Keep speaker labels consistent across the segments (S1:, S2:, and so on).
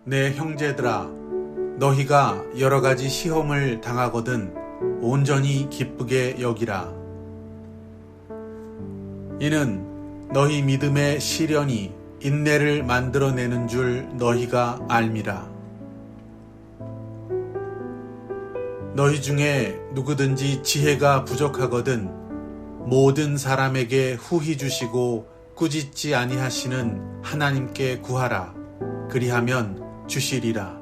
S1: 내 형제들아, 너희가 여러 가지 시험을 당하거든 온전히 기쁘게 여기라. 이는 너희 믿음의 시련이 인내를 만들어내는 줄 너희가 알미라. 너희 중에 누구든지 지혜가 부족하거든 모든 사람에게 후히 주시고 꾸짖지 아니하시는 하나님께 구하라. 그리하면 주시리라.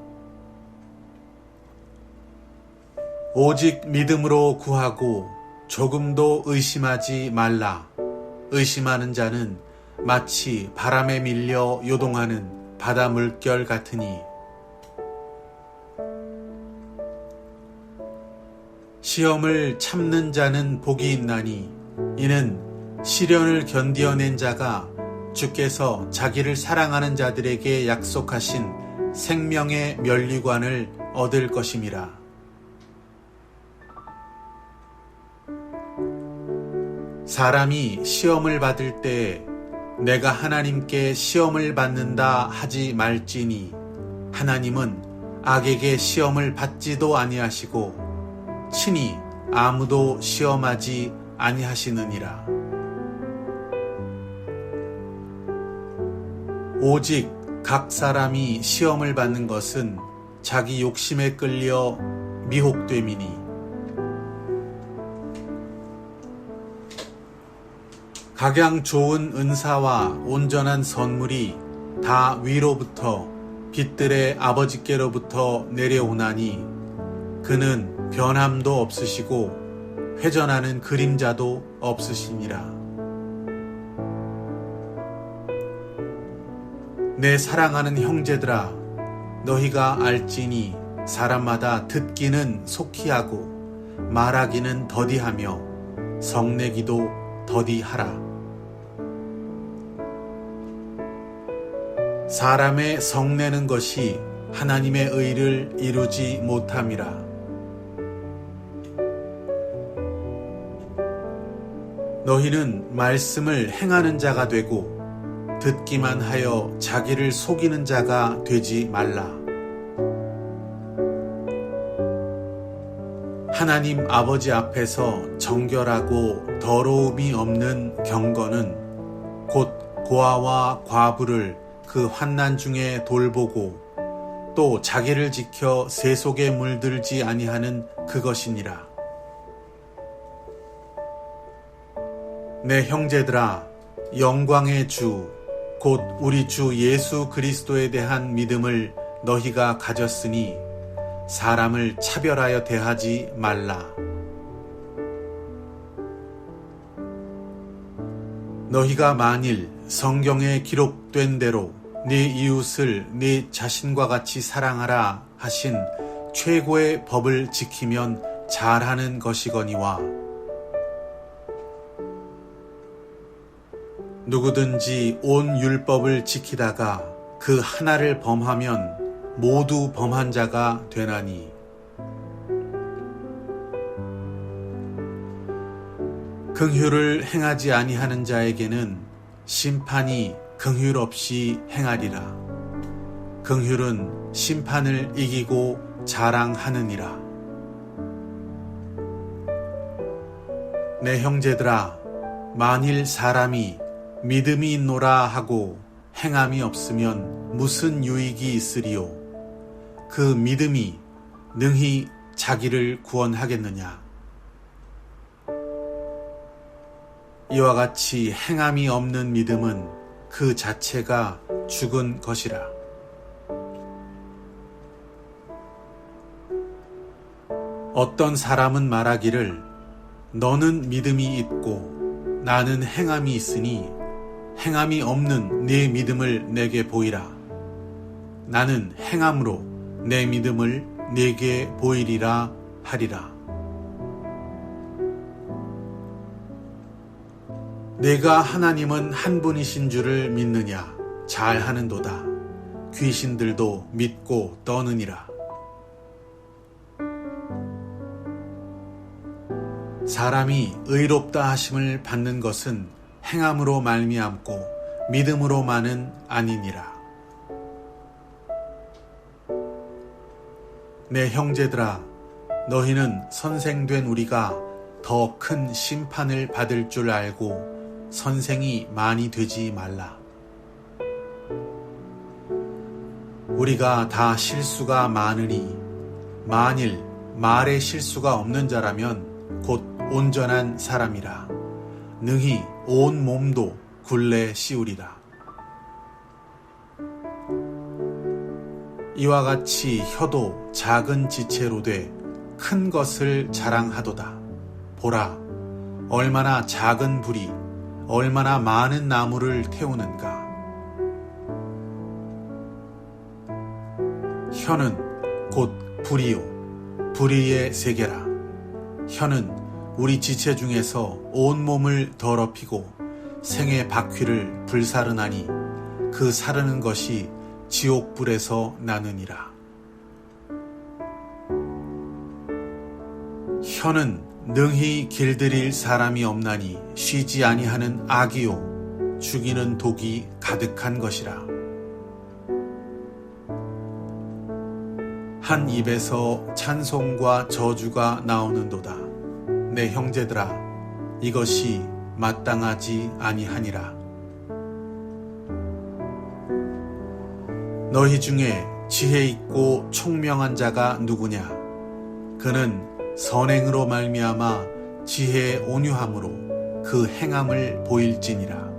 S1: 오직 믿음으로 구하고 조금도 의심하지 말라. 의심하는 자는 마치 바람에 밀려 요동하는 바다 물결 같으니 시험을 참는 자는 복이 있나니 이는 시련을 견디어낸 자가 주께서 자기를 사랑하는 자들에게 약속하신 생명의 면류관을 얻을 것임이라. 사람이 시험을 받을 때에 내가 하나님께 시험을 받는다 하지 말지니 하나님은 악에게 시험을 받지도 아니하시고 친히 아무도 시험하지 아니하시느니라. 오직 각 사람이 시험을 받는 것은 자기 욕심에 끌려 미혹됨이니 각양 좋은 은사와 온전한 선물이 다 위로부터 빛들의 아버지께로부터 내려오나니 그는 변함도 없으시고 회전하는 그림자도 없으시니라. 내 사랑하는 형제들아, 너희가 알지니 사람마다 듣기는 속히 하고 말하기는 더디하며 성내기도 더디하라. 사람의 성내는 것이 하나님의 의를 이루지 못함이라. 너희는 말씀을 행하는 자가 되고 듣기만 하여 자기를 속이는 자가 되지 말라. 하나님 아버지 앞에서 정결하고 더러움이 없는 경건은 곧 고아와 과부를 그 환난 중에 돌보고 또 자기를 지켜 세속에 물들지 아니하는 그것이니라. 내 형제들아, 영광의 주 곧 우리 주 예수 그리스도에 대한 믿음을 너희가 가졌으니 사람을 차별하여 대하지 말라. 너희가 만일 성경에 기록된 대로 네 이웃을 네 자신과 같이 사랑하라 하신 최고의 법을 지키면 잘하는 것이거니와 누구든지 온 율법을 지키다가 그 하나를 범하면 모두 범한 자가 되나니 긍휼을 행하지 아니하는 자에게는 심판이 긍휼 없이 행하리라. 긍휼은 심판을 이기고 자랑하느니라. 내 형제들아, 만일 사람이 믿음이 있노라 하고 행함이 없으면 무슨 유익이 있으리요? 그 믿음이 능히 자기를 구원하겠느냐? 이와 같이 행함이 없는 믿음은 그 자체가 죽은 것이라. 어떤 사람은 말하기를 너는 믿음이 있고 나는 행함이 있으니 행함이 없는 네 믿음을 내게 보이라. 나는 행함으로 내 믿음을 내게 보이리라 하리라. 내가 하나님은 한 분이신 줄을 믿느냐? 잘하는도다. 귀신들도 믿고 떠느니라. 사람이 의롭다 하심을 받는 것은 행함으로 말미암고 믿음으로만은 아니니라. 내 형제들아, 너희는 선생된 우리가 더 큰 심판을 받을 줄 알고 선생이 많이 되지 말라. 우리가 다 실수가 많으니 만일 말에 실수가 없는 자라면 곧 온전한 사람이라 능히 온 몸도 굴레 씌우리라. 이와 같이 혀도 작은 지체로 돼 큰 것을 자랑하도다. 보라, 얼마나 작은 불이 얼마나 많은 나무를 태우는가. 혀는 곧 불이요 불의의 세계라. 혀는 우리 지체 중에서 온 몸을 더럽히고 생의 바퀴를 불사르나니 그 사르는 것이 지옥불에서 나느니라. 혀는 능히 길들일 사람이 없나니 쉬지 아니하는 악이요 죽이는 독이 가득한 것이라. 한 입에서 찬송과 저주가 나오는도다. 내 형제들아, 이것이 마땅하지 아니하니라. 너희 중에 지혜 있고 총명한 자가 누구냐? 그는 선행으로 말미암아 지혜의 온유함으로 그 행함을 보일지니라.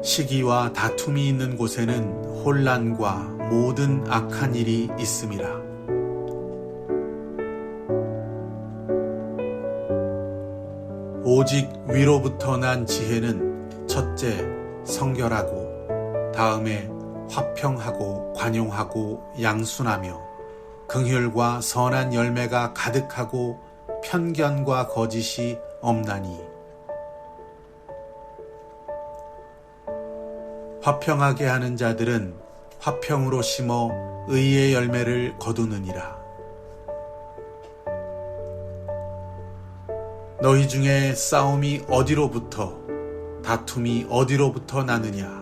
S1: 시기와 다툼이 있는 곳에는 혼란과 모든 악한 일이 있음이라. 오직 위로부터 난 지혜는 첫째 성결하고 다음에 화평하고 관용하고 양순하며 긍휼과 선한 열매가 가득하고 편견과 거짓이 없나니. 화평하게 하는 자들은 화평으로 심어 의의 열매를 거두느니라. 너희 중에 싸움이 어디로부터 다툼이 어디로부터 나느냐?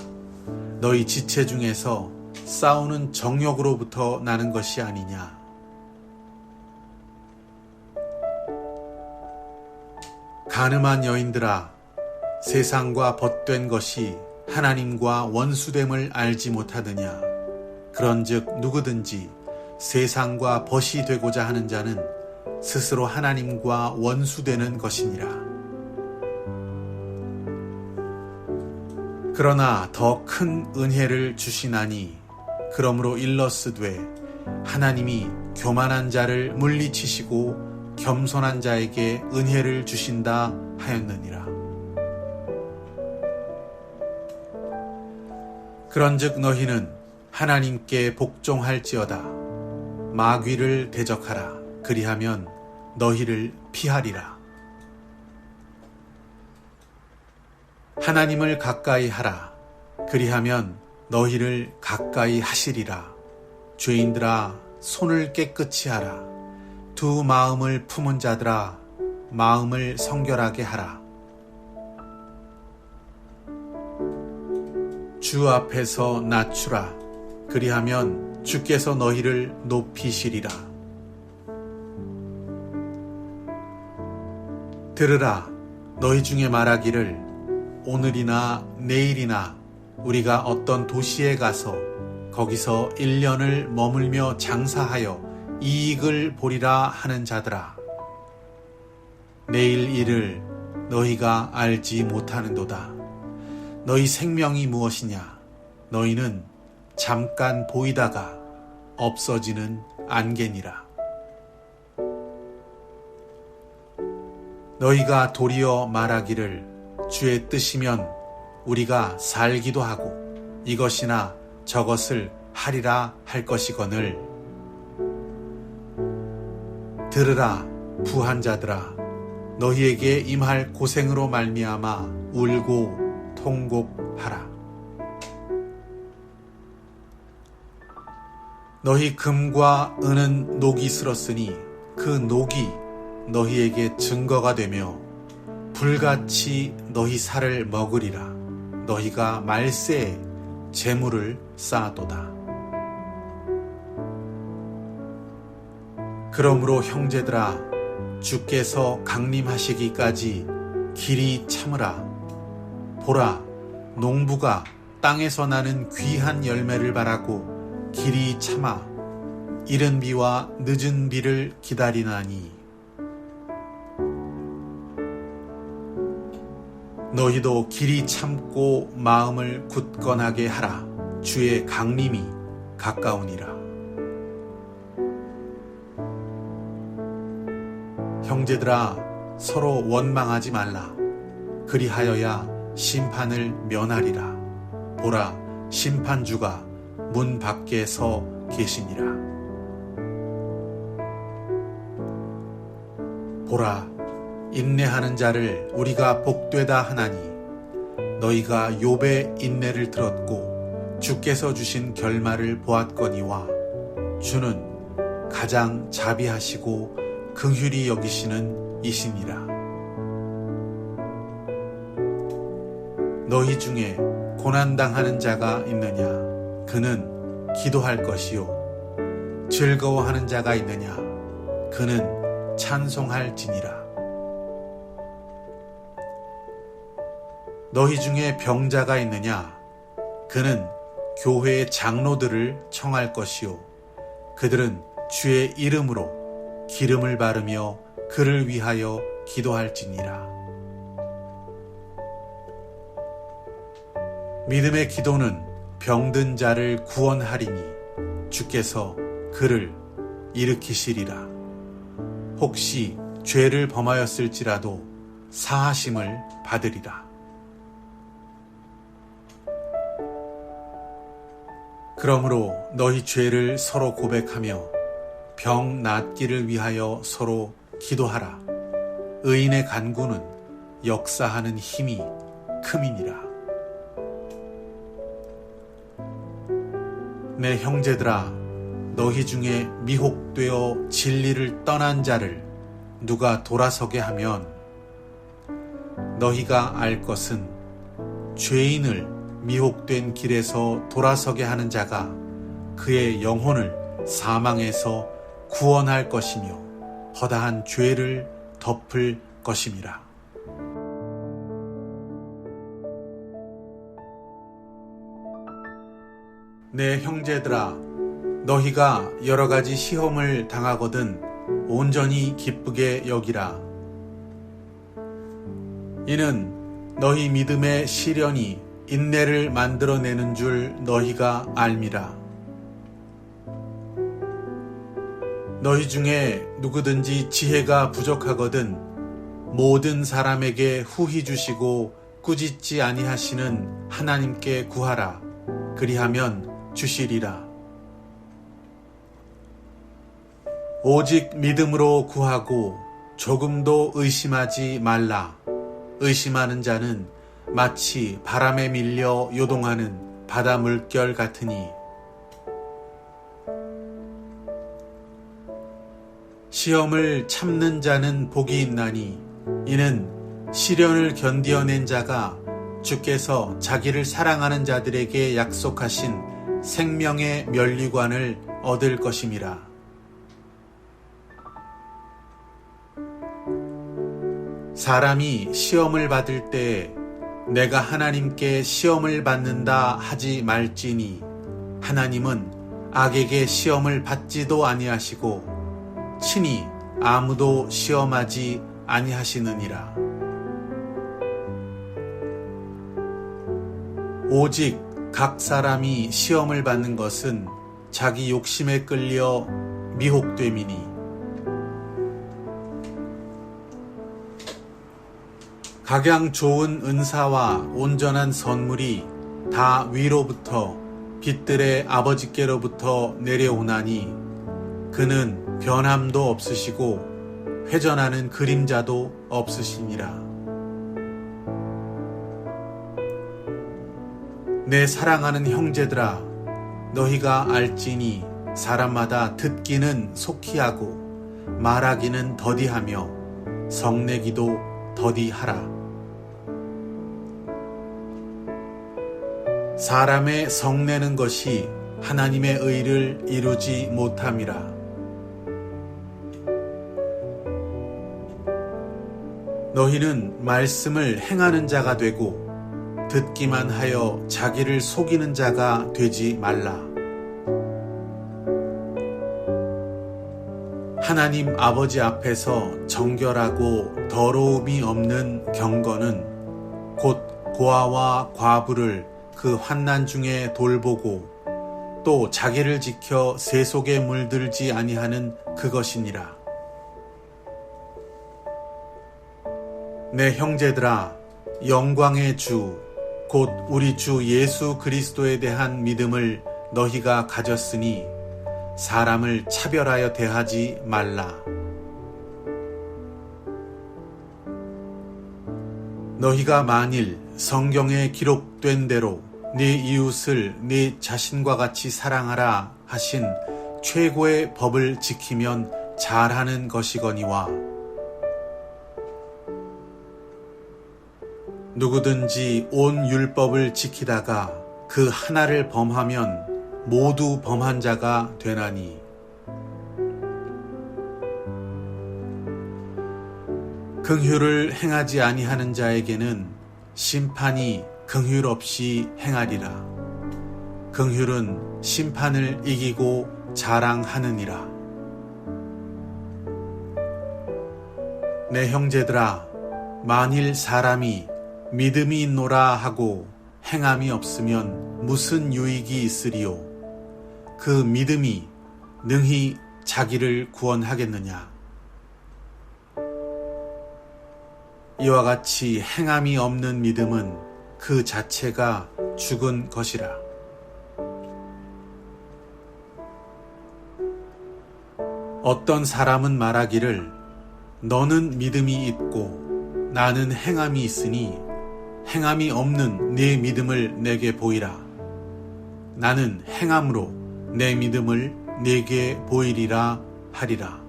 S1: 너희 지체 중에서 싸우는 정욕으로부터 나는 것이 아니냐? 가늠한 여인들아, 세상과 벗된 것이 하나님과 원수됨을 알지 못하느냐? 그런즉 누구든지 세상과 벗이 되고자 하는 자는 스스로 하나님과 원수되는 것이니라. 그러나 더 큰 은혜를 주시나니 그러므로 일러스되 하나님이 교만한 자를 물리치시고 겸손한 자에게 은혜를 주신다 하였느니라. 그런즉 너희는 하나님께 복종할지어다. 마귀를 대적하라. 그리하면 너희를 피하리라. 하나님을 가까이 하라. 그리하면 너희를 가까이 하시리라. 죄인들아, 손을 깨끗이 하라. 두 마음을 품은 자들아, 마음을 성결하게 하라. 주 앞에서 낮추라. 그리하면 주께서 너희를 높이시리라. 들으라. 너희 중에 말하기를 오늘이나 내일이나 우리가 어떤 도시에 가서 거기서 1년을 머물며 장사하여 이익을 보리라 하는 자들아. 내일 일을 너희가 알지 못하는도다. 너희 생명이 무엇이냐? 너희는 잠깐 보이다가 없어지는 안개니라. 너희가 도리어 말하기를 주의 뜻이면 우리가 살기도 하고 이것이나 저것을 하리라 할 것이거늘. 들으라 부한 자들아, 너희에게 임할 고생으로 말미암아 울고 통곡하라. 너희 금과 은은 녹이 슬었으니 그 녹이 너희에게 증거가 되며 불같이 너희 살을 먹으리라. 너희가 말세에 재물을 쌓아도다. 그러므로 형제들아, 주께서 강림하시기까지 길이 참으라. 보라, 농부가 땅에서 나는 귀한 열매를 바라고 길이 참아 이른 비와 늦은 비를 기다리나니, 너희도 길이 참고 마음을 굳건하게 하라. 주의 강림이 가까우니라. 형제들아, 서로 원망하지 말라. 그리하여야 심판을 면하리라. 보라, 심판주가 문 밖에 서 계시니라. 보라, 인내하는 자를 우리가 복되다 하나니, 너희가 욥의 인내를 들었고 주께서 주신 결말을 보았거니와, 주는 가장 자비하시고 긍휼히 여기시는 이시니라. 너희 중에 고난당하는 자가 있느냐? 그는 기도할 것이요. 즐거워하는 자가 있느냐? 그는 찬송할지니라. 너희 중에 병자가 있느냐? 그는 교회의 장로들을 청할 것이요. 그들은 주의 이름으로 기름을 바르며 그를 위하여 기도할지니라. 믿음의 기도는 병든 자를 구원하리니 주께서 그를 일으키시리라. 혹시 죄를 범하였을지라도 사하심을 받으리라. 그러므로 너희 죄를 서로 고백하며 병 낫기를 위하여 서로 기도하라. 의인의 간구는 역사하는 힘이 큼이니라. 내 형제들아, 너희 중에 미혹되어 진리를 떠난 자를 누가 돌아서게 하면, 너희가 알 것은 죄인을 미혹된 길에서 돌아서게 하는 자가 그의 영혼을 사망에서 구원할 것이며 허다한 죄를 덮을 것임이라. 내 형제들아, 너희가 여러 가지 시험을 당하거든 온전히 기쁘게 여기라. 이는 너희 믿음의 시련이 인내를 만들어내는 줄 너희가 알미라. 너희 중에 누구든지 지혜가 부족하거든 모든 사람에게 후히 주시고 꾸짖지 아니하시는 하나님께 구하라. 그리하면 주시리라. 오직 믿음으로 구하고 조금도 의심하지 말라. 의심하는 자는 마치 바람에 밀려 요동하는 바다 물결 같으니, 시험을 참는 자는 복이 있나니, 이는 시련을 견디어낸 자가 주께서 자기를 사랑하는 자들에게 약속하신 생명의 면류관을 얻을 것임이라. 사람이 시험을 받을 때에 내가 하나님께 시험을 받는다 하지 말지니, 하나님은 악에게 시험을 받지도 아니하시고 친히 아무도 시험하지 아니하시느니라. 오직 각 사람이 시험을 받는 것은 자기 욕심에 끌려 미혹됨이니, 각양 좋은 은사와 온전한 선물이 다 위로부터 빛들의 아버지께로부터 내려오나니, 그는 변함도 없으시고 회전하는 그림자도 없으시니라. 내 사랑하는 형제들아, 너희가 알지니 사람마다 듣기는 속히 하고 말하기는 더디하며 성내기도 더디하라. 사람의 성내는 것이 하나님의 의를 이루지 못함이라. 너희는 말씀을 행하는 자가 되고 듣기만 하여 자기를 속이는 자가 되지 말라. 하나님 아버지 앞에서 정결하고 더러움이 없는 경건은 곧 고아와 과부를 그 환난 중에 돌보고 또 자기를 지켜 세속에 물들지 아니하는 그것이니라. 내 형제들아, 영광의 주 곧 우리 주 예수 그리스도에 대한 믿음을 너희가 가졌으니 사람을 차별하여 대하지 말라. 너희가 만일 성경에 기록된 대로 네 이웃을 네 자신과 같이 사랑하라 하신 최고의 법을 지키면 잘하는 것이거니와, 누구든지 온 율법을 지키다가 그 하나를 범하면 모두 범한 자가 되나니, 긍휼을 행하지 아니하는 자에게는 심판이 긍휼 없이 행하리라. 긍휼은 심판을 이기고 자랑하느니라. 내 형제들아, 만일 사람이 믿음이 있노라 하고 행함이 없으면 무슨 유익이 있으리요? 그 믿음이 능히 자기를 구원하겠느냐? 이와 같이 행함이 없는 믿음은 그 자체가 죽은 것이라. 어떤 사람은 말하기를 너는 믿음이 있고 나는 행함이 있으니 행함이 없는 네 믿음을 내게 보이라. 나는 행함으로 내 믿음을 네게 보이리라 하리라.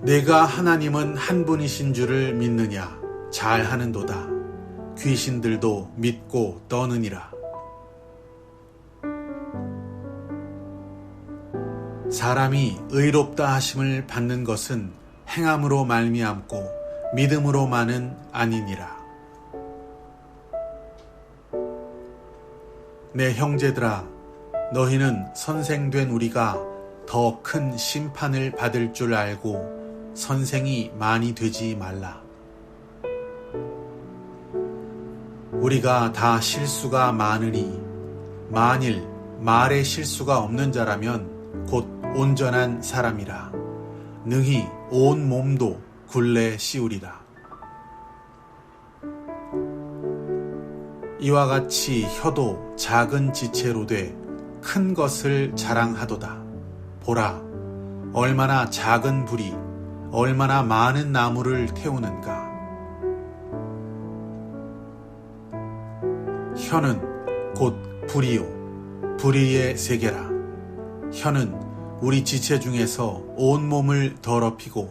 S1: 내가 하나님은 한 분이신 줄을 믿느냐? 잘하는도다. 귀신들도 믿고 떠느니라. 사람이 의롭다 하심을 받는 것은 행함으로 말미암고 믿음으로만은 아니니라. 내 형제들아, 너희는 선생된 우리가 더 큰 심판을 받을 줄 알고 선생이 많이 되지 말라. 우리가 다 실수가 많으니 만일 말에 실수가 없는 자라면 곧 온전한 사람이라. 능히 온 몸도 굴레 씌우리라. 이와 같이 혀도 작은 지체로 돼 큰 것을 자랑하도다. 보라, 얼마나 작은 불이 얼마나 많은 나무를 태우는가. 혀는 곧 불이요, 불의의 세계라. 혀는 우리 지체 중에서 온몸을 더럽히고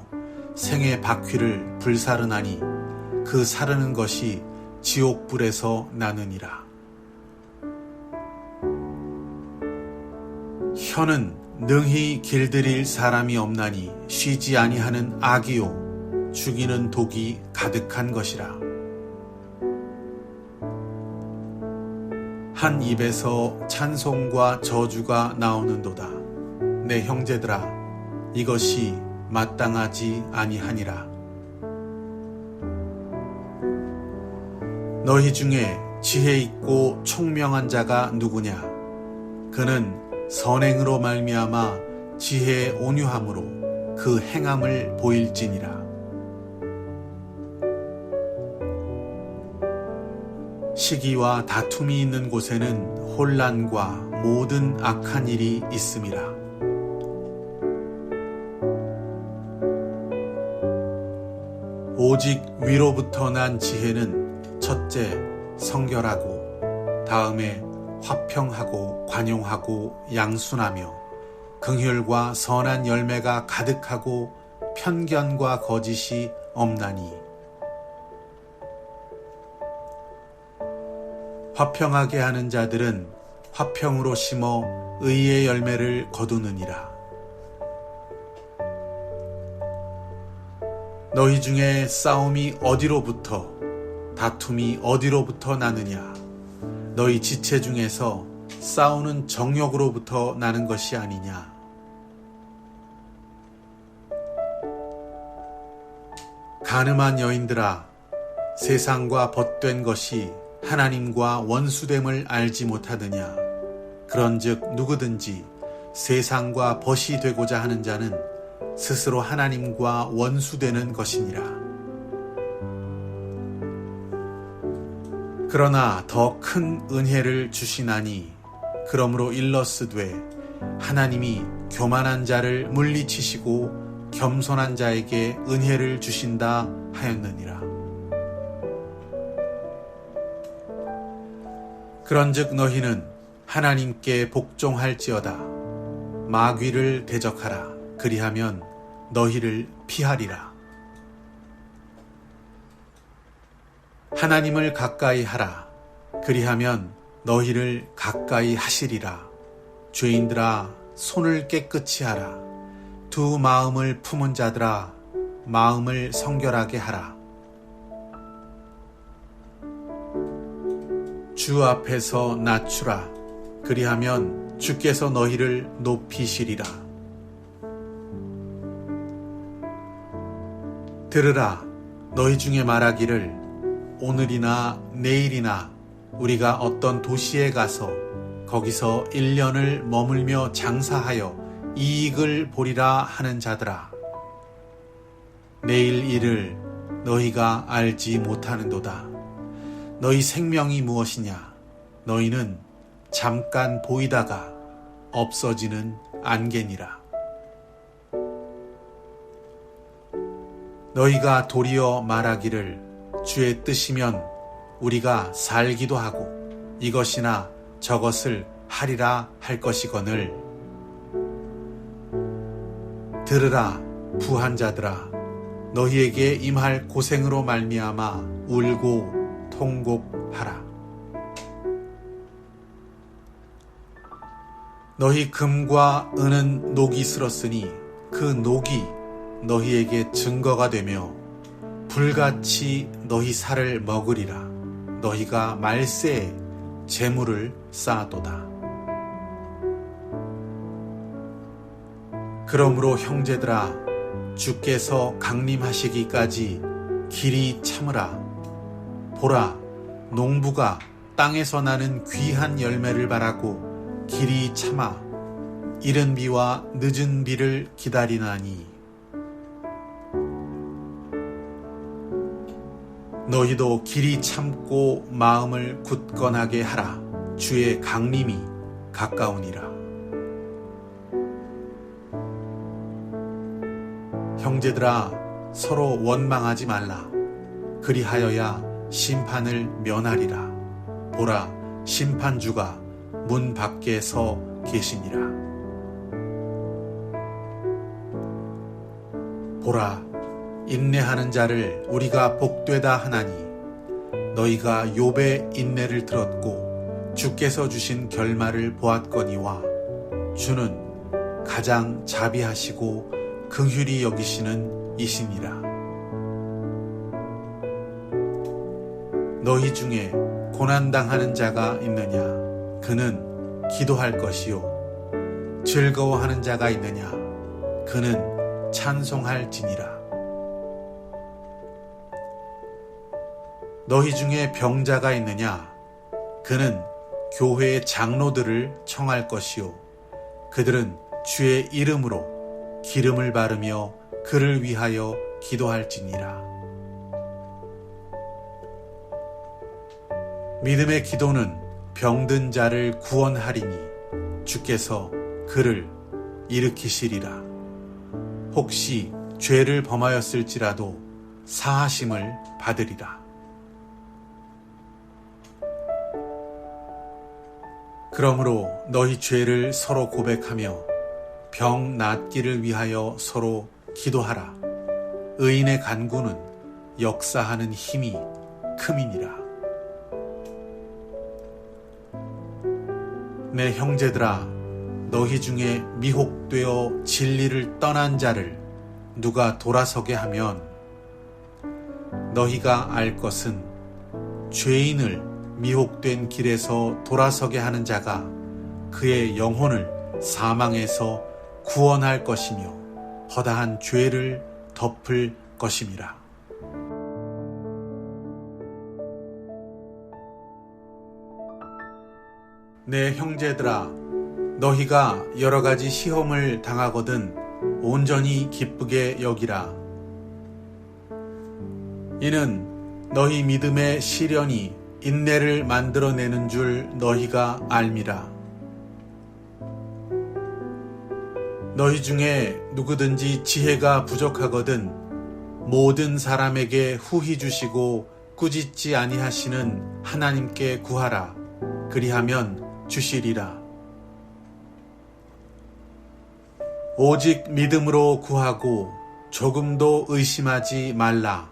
S1: 생의 바퀴를 불사르나니 그 사르는 것이 지옥불에서 나느니라. 혀는 능히 길들일 사람이 없나니 쉬지 아니하는 악이요 죽이는 독이 가득한 것이라. 한 입에서 찬송과 저주가 나오는도다. 내 형제들아, 이것이 마땅하지 아니하니라. 너희 중에 지혜 있고 총명한 자가 누구냐? 그는 선행으로 말미암아 지혜의 온유함으로 그 행함을 보일지니라. 시기와 다툼이 있는 곳에는 혼란과 모든 악한 일이 있음이라. 오직 위로부터 난 지혜는 첫째 성결하고, 다음에 화평하고 관용하고 양순하며 긍휼과 선한 열매가 가득하고 편견과 거짓이 없나니, 화평하게 하는 자들은 화평으로 심어 의의 열매를 거두느니라. 너희 중에 싸움이 어디로부터, 다툼이 어디로부터 나느냐? 너희 지체 중에서 싸우는 정욕으로부터 나는 것이 아니냐? 가늠한 여인들아, 세상과 벗된 것이 하나님과 원수됨을 알지 못하느냐? 그런즉 누구든지 세상과 벗이 되고자 하는 자는 스스로 하나님과 원수되는 것이니라. 그러나 더 큰 은혜를 주시나니 그러므로 일러스되 하나님이 교만한 자를 물리치시고 겸손한 자에게 은혜를 주신다 하였느니라. 그런즉 너희는 하나님께 복종할지어다. 마귀를 대적하라. 그리하면 너희를 피하리라. 하나님을 가까이 하라. 그리하면 너희를 가까이 하시리라. 죄인들아, 손을 깨끗이 하라. 두 마음을 품은 자들아, 마음을 성결하게 하라. 주 앞에서 낮추라. 그리하면 주께서 너희를 높이시리라. 들으라. 너희 중에 말하기를 오늘이나 내일이나 우리가 어떤 도시에 가서 거기서 1년을 머물며 장사하여 이익을 보리라 하는 자들아. 내일 일을 너희가 알지 못하는도다. 너희 생명이 무엇이냐? 너희는 잠깐 보이다가 없어지는 안개니라. 너희가 도리어 말하기를 주의 뜻이면 우리가 살기도 하고 이것이나 저것을 하리라 할 것이거늘. 들으라 부한 자들아, 너희에게 임할 고생으로 말미암아 울고 통곡하라. 너희 금과 은은 녹이 슬었으니 그 녹이 너희에게 증거가 되며 불같이 너희 살을 먹으리라. 너희가 말세에 재물을 쌓아도다. 그러므로 형제들아, 주께서 강림하시기까지 길이 참으라. 보라, 농부가 땅에서 나는 귀한 열매를 바라고 길이 참아 이른 비와 늦은 비를 기다리나니 너희도 길이 참고 마음을 굳건하게 하라. 주의 강림이 가까우니라. 형제들아, 서로 원망하지 말라. 그리하여야 심판을 면하리라. 보라, 심판주가 문 밖에 서 계시니라. 보라, 인내하는 자를 우리가 복되다 하나니 너희가 욥의 인내를 들었고 주께서 주신 결말을 보았거니와 주는 가장 자비하시고 긍휼히 여기시는 이시니라. 너희 중에 고난당하는 자가 있느냐? 그는 기도할 것이요. 즐거워하는 자가 있느냐? 그는 찬송할지니라. 너희 중에 병자가 있느냐? 그는 교회의 장로들을 청할 것이요. 그들은 주의 이름으로 기름을 바르며 그를 위하여 기도할지니라. 믿음의 기도는 병든 자를 구원하리니 주께서 그를 일으키시리라. 혹시 죄를 범하였을지라도 사하심을 받으리라. 그러므로 너희 죄를 서로 고백하며 병 낫기를 위하여 서로 기도하라. 의인의 간구는 역사하는 힘이 큼이니라. 내 형제들아, 너희 중에 미혹되어 진리를 떠난 자를 누가 돌아서게 하면 너희가 알 것은 죄인을 미혹된 길에서 돌아서게 하는 자가 그의 영혼을 사망에서 구원할 것이며 허다한 죄를 덮을 것임이라. 내 형제들아, 너희가 여러 가지 시험을 당하거든 온전히 기쁘게 여기라. 이는 너희 믿음의 시련이 인내를 만들어내는 줄 너희가 알미라. 너희 중에 누구든지 지혜가 부족하거든 모든 사람에게 후히 주시고 꾸짖지 아니하시는 하나님께 구하라. 그리하면 주시리라. 오직 믿음으로 구하고 조금도 의심하지 말라.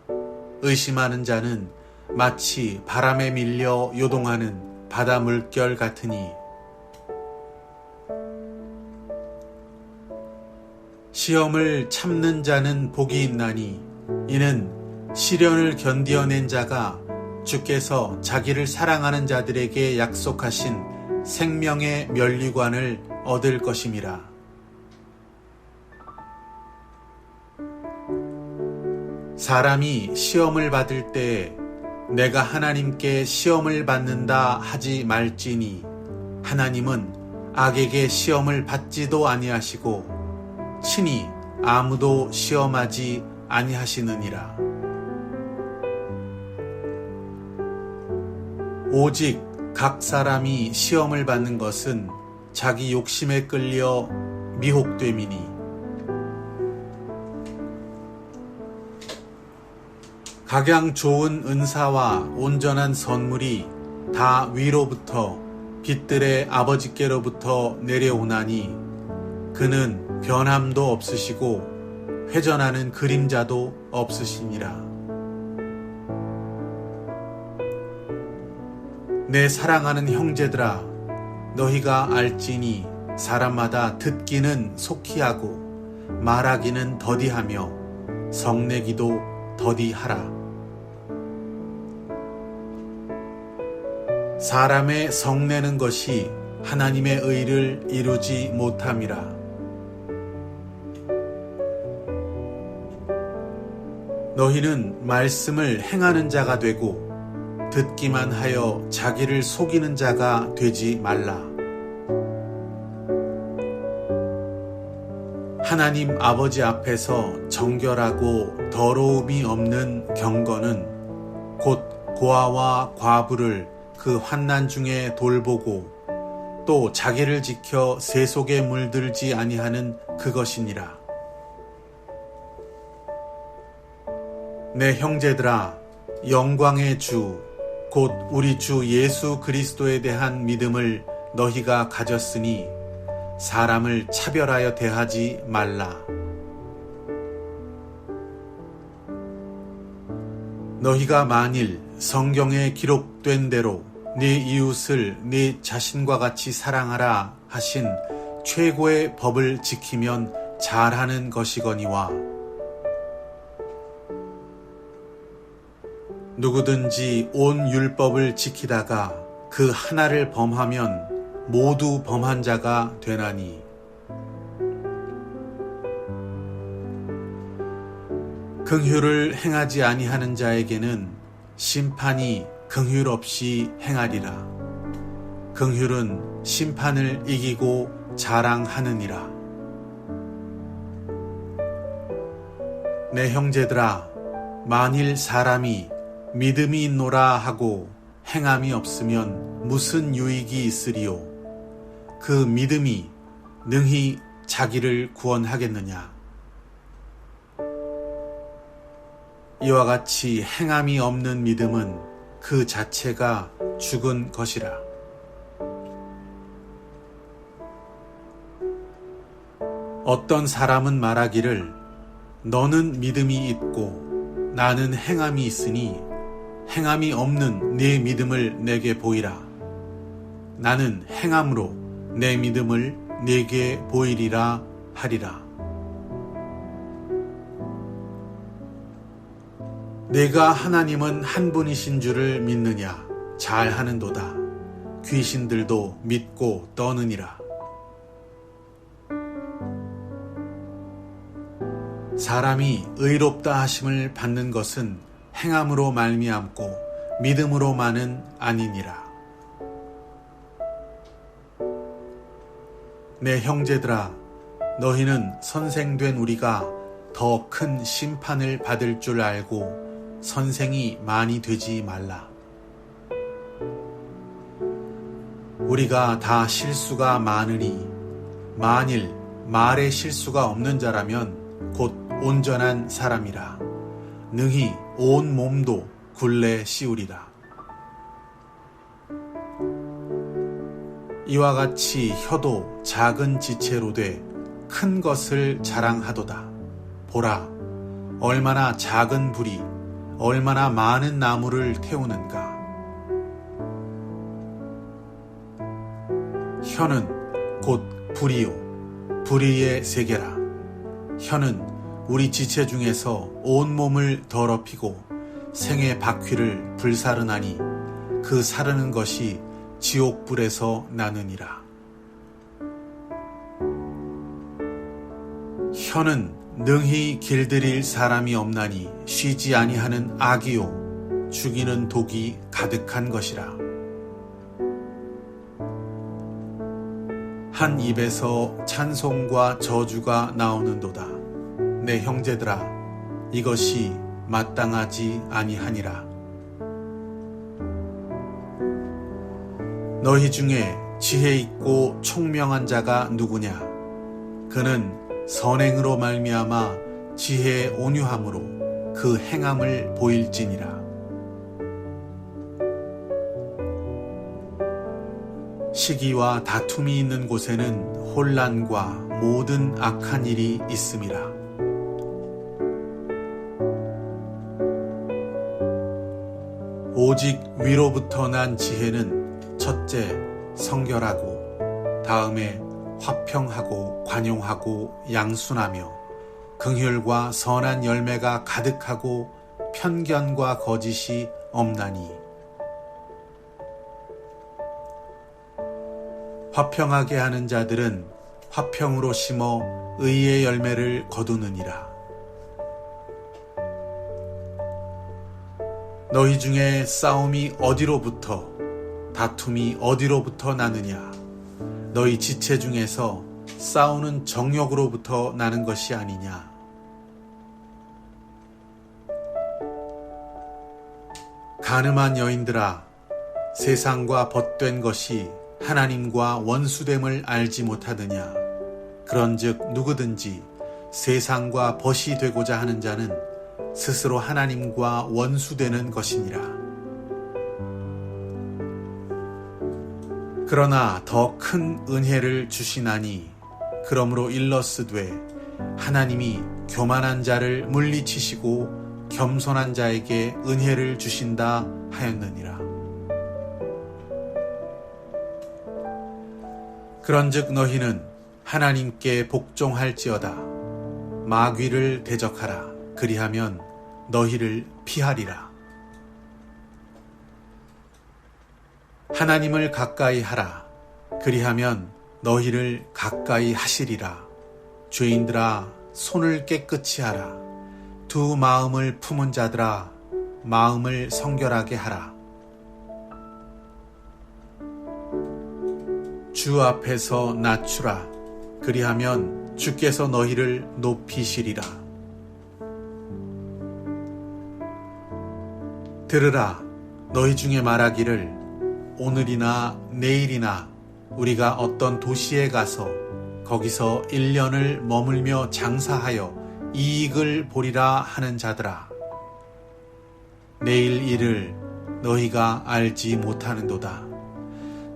S1: 의심하는 자는 마치 바람에 밀려 요동하는 바다 물결 같으니 시험을 참는 자는 복이 있나니 이는 시련을 견디어낸 자가 주께서 자기를 사랑하는 자들에게 약속하신 생명의 면류관을 얻을 것임이라. 사람이 시험을 받을 때에 내가 하나님께 시험을 받는다 하지 말지니 하나님은 악에게 시험을 받지도 아니하시고 친히 아무도 시험하지 아니하시느니라. 오직 각 사람이 시험을 받는 것은 자기 욕심에 끌려 미혹됨이니 각양 좋은 은사와 온전한 선물이 다 위로부터 빛들의 아버지께로부터 내려오나니 그는 변함도 없으시고 회전하는 그림자도 없으시니라. 내 사랑하는 형제들아, 너희가 알지니 사람마다 듣기는 속히 하고 말하기는 더디하며 성내기도 더디하라. 사람의 성내는 것이 하나님의 의를 이루지 못함이라. 너희는 말씀을 행하는 자가 되고 듣기만 하여 자기를 속이는 자가 되지 말라. 하나님 아버지 앞에서 정결하고 더러움이 없는 경건은 곧 고아와 과부를 그 환난 중에 돌보고 또 자기를 지켜 세속에 물들지 아니하는 그것이니라. 내 형제들아, 영광의 주 곧 우리 주 예수 그리스도에 대한 믿음을 너희가 가졌으니 사람을 차별하여 대하지 말라. 너희가 만일 성경에 기록된 대로 네 이웃을 네 자신과 같이 사랑하라 하신 최고의 법을 지키면 잘하는 것이거니와 누구든지 온 율법을 지키다가 그 하나를 범하면 모두 범한 자가 되나니 긍휼을 행하지 아니하는 자에게는 심판이 긍휼 없이 행하리라. 긍휼은 심판을 이기고 자랑하느니라. 내 형제들아, 만일 사람이 믿음이 있노라 하고 행함이 없으면 무슨 유익이 있으리요? 그 믿음이 능히 자기를 구원하겠느냐? 이와 같이 행함이 없는 믿음은 그 자체가 죽은 것이라. 어떤 사람은 말하기를 너는 믿음이 있고 나는 행함이 있으니 행함이 없는 네 믿음을 내게 보이라. 나는 행함으로 내 믿음을 네게 보이리라 하리라. 내가 하나님은 한 분이신 줄을 믿느냐? 잘하는도다. 귀신들도 믿고 떠느니라. 사람이 의롭다 하심을 받는 것은 행함으로 말미암고 믿음으로만은 아니니라. 내 형제들아, 너희는 선생된 우리가 더 큰 심판을 받을 줄 알고 선생이 많이 되지 말라. 우리가 다 실수가 많으니 만일 말에 실수가 없는 자라면 곧 온전한 사람이라. 능히 온 몸도 굴레 씌우리라. 이와 같이 혀도 작은 지체로 돼 큰 것을 자랑하도다. 보라, 얼마나 작은 불이 얼마나 많은 나무를 태우는가. 혀는 곧 불이요, 불의의 세계라. 혀는 우리 지체 중에서 온 몸을 더럽히고 생의 바퀴를 불사르나니 그 사르는 것이 지옥불에서 나느니라. 혀는 능히 길들일 사람이 없나니 쉬지 아니하는 악이요 죽이는 독이 가득한 것이라. 한 입에서 찬송과 저주가 나오는도다. 내 형제들아, 이것이 마땅하지 아니하니라. 너희 중에 지혜 있고 총명한 자가 누구냐? 그는 선행으로 말미암아 지혜의 온유함으로 그 행함을 보일지니라. 시기와 다툼이 있는 곳에는 혼란과 모든 악한 일이 있음이라. 오직 위로부터 난 지혜는 첫째 성결하고 다음에 화평하고 관용하고 양순하며 긍휼과 선한 열매가 가득하고 편견과 거짓이 없나니. 화평하게 하는 자들은 화평으로 심어 의의 열매를 거두느니라. 너희 중에 싸움이 어디로부터 다툼이 어디로부터 나느냐? 너희 지체 중에서 싸우는 정욕으로부터 나는 것이 아니냐? 가늠한 여인들아, 세상과 벗된 것이 하나님과 원수됨을 알지 못하느냐? 그런즉 누구든지 세상과 벗이 되고자 하는 자는 스스로 하나님과 원수되는 것이니라. 그러나 더 큰 은혜를 주시나니 그러므로 일러스되 하나님이 교만한 자를 물리치시고 겸손한 자에게 은혜를 주신다 하였느니라. 그런즉 너희는 하나님께 복종할지어다. 마귀를 대적하라. 그리하면 너희를 피하리라. 하나님을 가까이 하라. 그리하면 너희를 가까이 하시리라. 죄인들아, 손을 깨끗이 하라. 두 마음을 품은 자들아, 마음을 성결하게 하라. 주 앞에서 낮추라. 그리하면 주께서 너희를 높이시리라. 들으라. 너희 중에 말하기를 오늘이나 내일이나 우리가 어떤 도시에 가서 거기서 1년을 머물며 장사하여 이익을 보리라 하는 자들아. 내일 일을 너희가 알지 못하는도다.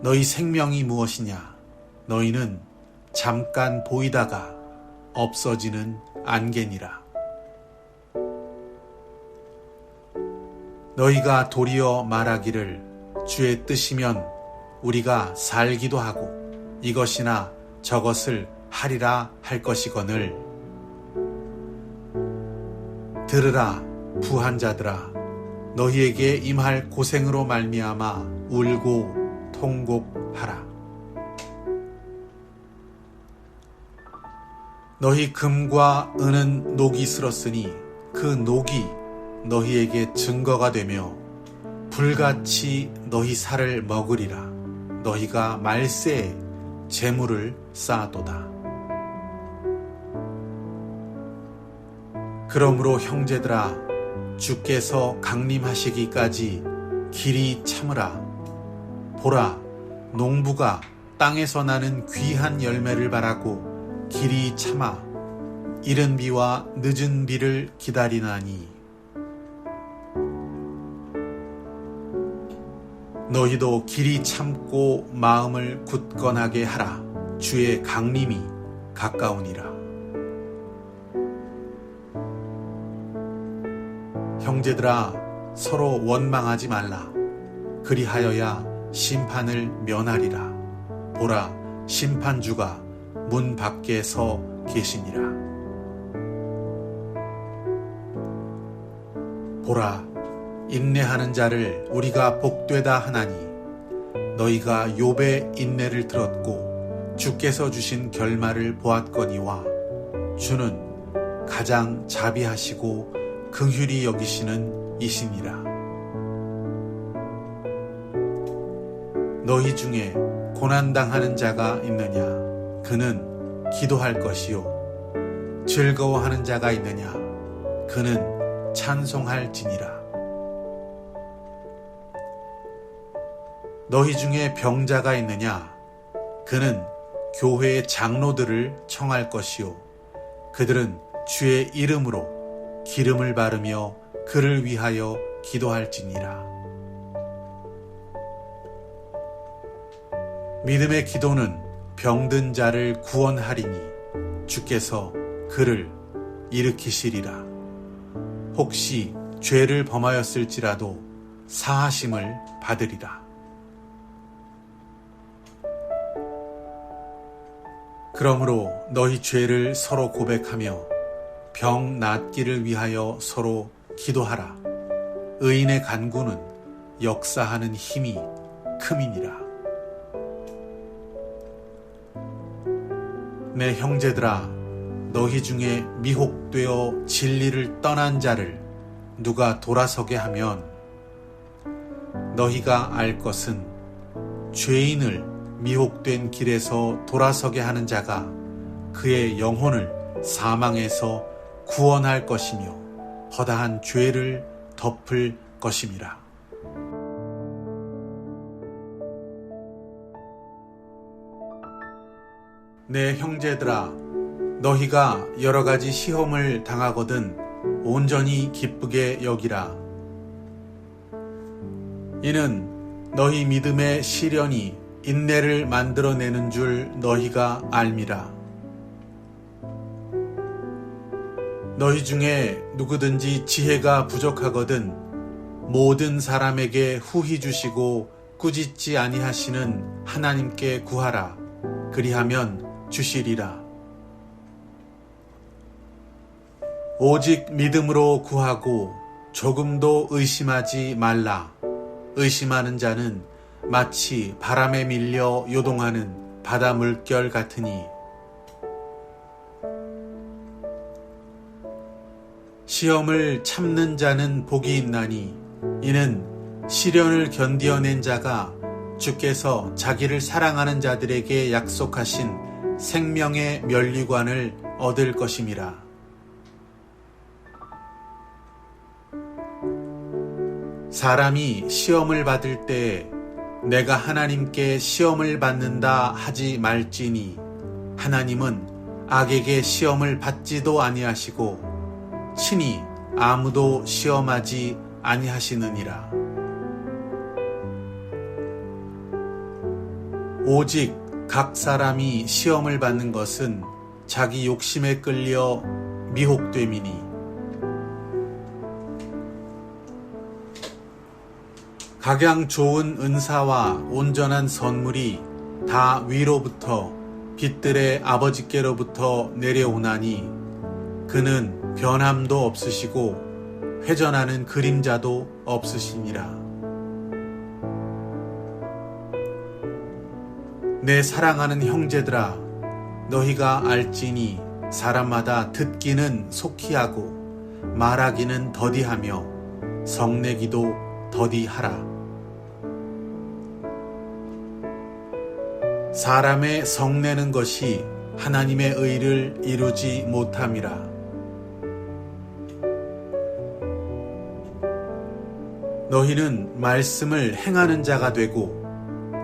S1: 너희 생명이 무엇이냐? 너희는 잠깐 보이다가 없어지는 안개니라. 너희가 도리어 말하기를 주의 뜻이면 우리가 살기도 하고 이것이나 저것을 하리라 할 것이거늘. 들으라 부한 자들아, 너희에게 임할 고생으로 말미암아 울고 통곡하라. 너희 금과 은은 녹이 슬었으니 그 녹이 너희에게 증거가 되며 불같이 너희 살을 먹으리라. 너희가 말세에 재물을 쌓아도다. 그러므로 형제들아, 주께서 강림하시기까지 길이 참으라. 보라, 농부가 땅에서 나는 귀한 열매를 바라고 길이 참아 이른 비와 늦은 비를 기다리나니, 너희도 길이 참고 마음을 굳건하게 하라. 주의 강림이 가까우니라. 형제들아, 서로 원망하지 말라. 그리하여야 심판을 면하리라. 보라, 심판주가 문 밖에 서 계시니라. 보라, 인내하는 자를 우리가 복되다 하나니, 너희가 욥의 인내를 들었고 주께서 주신 결말을 보았거니와, 주는 가장 자비하시고 긍휼히 여기시는 이시니라. 너희 중에 고난당하는 자가 있느냐? 그는 기도할 것이요. 즐거워하는 자가 있느냐? 그는 찬송할지니라. 너희 중에 병자가 있느냐? 그는 교회의 장로들을 청할 것이요. 그들은 주의 이름으로 기름을 바르며 그를 위하여 기도할지니라. 믿음의 기도는 병든 자를 구원하리니 주께서 그를 일으키시리라. 혹시 죄를 범하였을지라도 사하심을 받으리라. 그러므로 너희 죄를 서로 고백하며 병 낫기를 위하여 서로 기도하라. 의인의 간구는 역사하는 힘이 큼이니라. 내 형제들아, 너희 중에 미혹되어 진리를 떠난 자를 누가 돌아서게 하면, 너희가 알 것은 죄인을 미혹된 길에서 돌아서게 하는 자가 그의 영혼을 사망에서 구원할 것이며 허다한 죄를 덮을 것임이라. 내 형제들아, 너희가 여러 가지 시험을 당하거든 온전히 기쁘게 여기라. 이는 너희 믿음의 시련이 인내를 만들어내는 줄 너희가 알미라. 너희 중에 누구든지 지혜가 부족하거든 모든 사람에게 후히 주시고 꾸짖지 아니하시는 하나님께 구하라. 그리하면 주시리라. 오직 믿음으로 구하고 조금도 의심하지 말라. 의심하는 자는 마치 바람에 밀려 요동하는 바다 물결 같으니, 시험을 참는 자는 복이 있나니, 이는 시련을 견디어낸 자가 주께서 자기를 사랑하는 자들에게 약속하신 생명의 면류관을 얻을 것임이라. 사람이 시험을 받을 때에 내가 하나님께 시험을 받는다 하지 말지니, 하나님은 악에게 시험을 받지도 아니하시고 친히 아무도 시험하지 아니하시느니라. 오직 각 사람이 시험을 받는 것은 자기 욕심에 끌려 미혹됨이니, 각양 좋은 은사와 온전한 선물이 다 위로부터 빛들의 아버지께로부터 내려오나니 그는 변함도 없으시고 회전하는 그림자도 없으시니라. 내 사랑하는 형제들아, 너희가 알지니 사람마다 듣기는 속히 하고 말하기는 더디하며 성내기도 더디하라. 사람의 성내는 것이 하나님의 의를 이루지 못함이라. 너희는 말씀을 행하는 자가 되고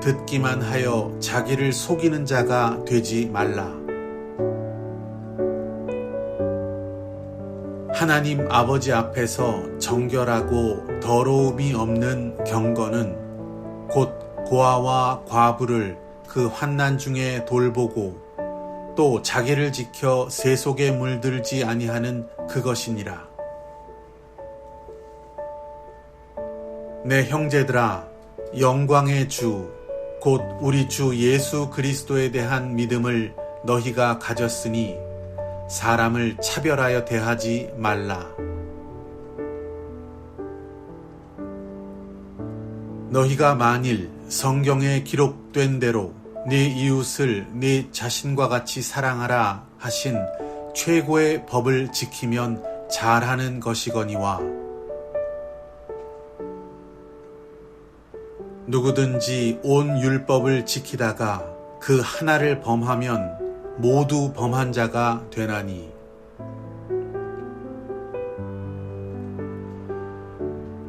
S1: 듣기만 하여 자기를 속이는 자가 되지 말라. 하나님 아버지 앞에서 정결하고 더러움이 없는 경건은 곧 고아와 과부를 그 환난 중에 돌보고 또 자기를 지켜 세속에 물들지 아니하는 그것이니라. 내 형제들아, 영광의 주 곧 우리 주 예수 그리스도에 대한 믿음을 너희가 가졌으니 사람을 차별하여 대하지 말라. 너희가 만일 성경에 기록된 대로 네 이웃을 네 자신과 같이 사랑하라 하신 최고의 법을 지키면 잘하는 것이거니와 누구든지 온 율법을 지키다가 그 하나를 범하면 모두 범한 자가 되나니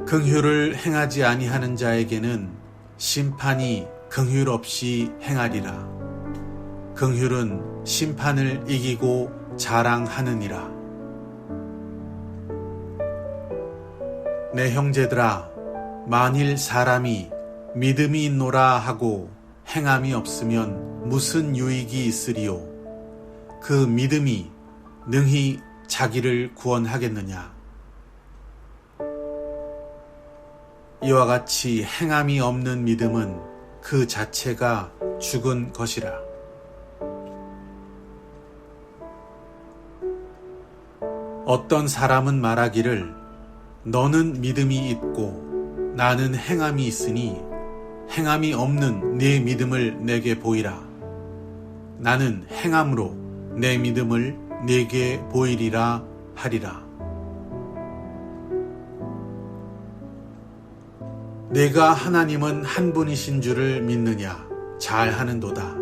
S1: 긍휼을 행하지 아니하는 자에게는 심판이 긍휼 없이 행하리라. 긍휼은 심판을 이기고 자랑하느니라. 내 형제들아, 만일 사람이 믿음이 있노라 하고 행함이 없으면 무슨 유익이 있으리요? 그 믿음이 능히 자기를 구원하겠느냐? 이와 같이 행함이 없는 믿음은 그 자체가 죽은 것이라. 어떤 사람은 말하기를 너는 믿음이 있고 나는 행함이 있으니 행함이 없는 네 믿음을 내게 보이라. 나는 행함으로 내 믿음을 네게 보이리라 하리라. 내가 하나님은 한 분이신 줄을 믿느냐? 잘하는도다.